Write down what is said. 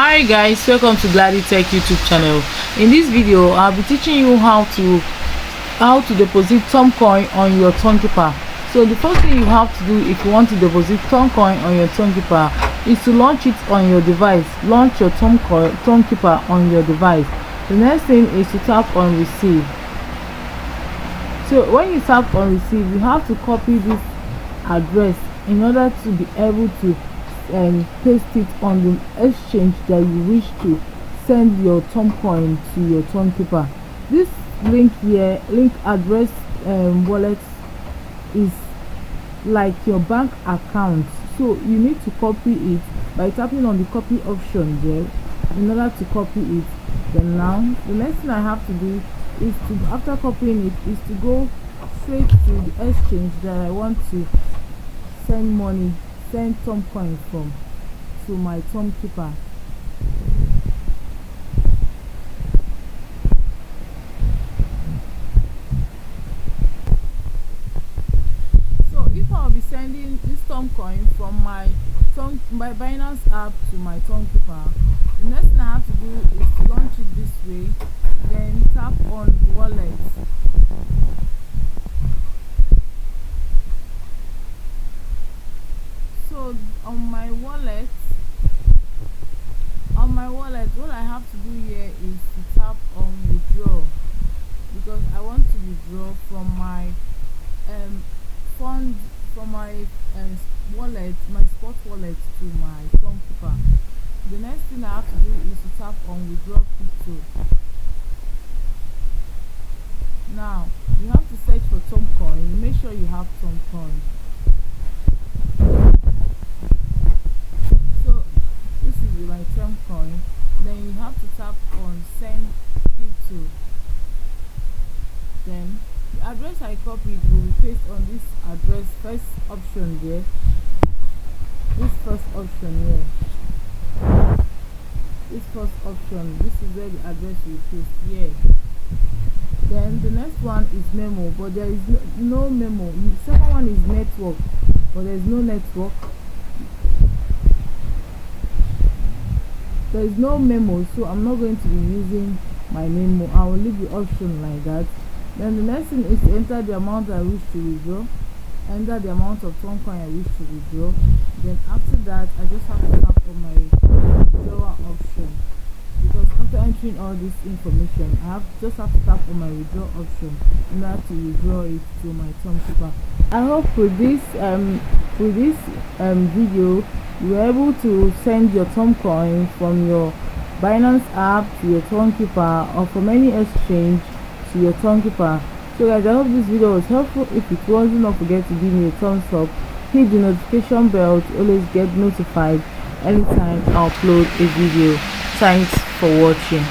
Hi guys, welcome to Gladdy Tech YouTube channel. In this video I'll be teaching you how to deposit Toncoin on your Tonkeeper. So the first thing you have to do if you want to deposit Toncoin on your Tonkeeper is to launch it on your device. Launch your Tonkeeper on your device. The next thing is to tap on receive. So when you tap on receive, you have to copy this address in order to be able to paste it on the exchange that you wish to send your Toncoin to your Tonkeeper. This link here, link address wallet, is like your bank account, so you need to copy it by tapping on the copy option there in order to copy it. Then now the next thing I have to do is to, after copying it, is to go straight to the exchange that I want to send Toncoin from, to my Tonkeeper. So if I'll be sending this Toncoin from my Binance app to my Tonkeeper, the next thing I have to do is to launch it this way, then tap on wallet. So on my wallet, what I have to do here is to tap on withdraw, because I want to withdraw from my fund, from my wallet, my spot wallet, to my Tonkeeper. The next thing I have to do is to tap on withdraw crypto. Now you have to search for Toncoin. Make sure you have Toncoin. So this is my Toncoin. Then you have to tap on send crypto. Then the address I copied will be pasted on this address, first option there. This first option here. This first option, this is where the address will paste here. Then the next one is memo, but there is no memo. The second one is network, but there is no network. There is no memo, so I'm not going to be using my memo. I will leave the option like that. Then the next thing is to enter the amount I wish to withdraw. Enter the amount of Toncoin I wish to withdraw. Then after that, I just have to tap on my withdrawal option, because after entering all this information, I just have to tap on my withdraw option in order to withdraw it to my Tonkeeper. I hope with this video you were able to send your Toncoin from your Binance app to your Tonkeeper, or from any exchange to your Tonkeeper. So guys, I hope this video was helpful. If it was, do not forget to give me a thumbs up, hit the notification bell to always get notified anytime I upload a video. Thanks for watching.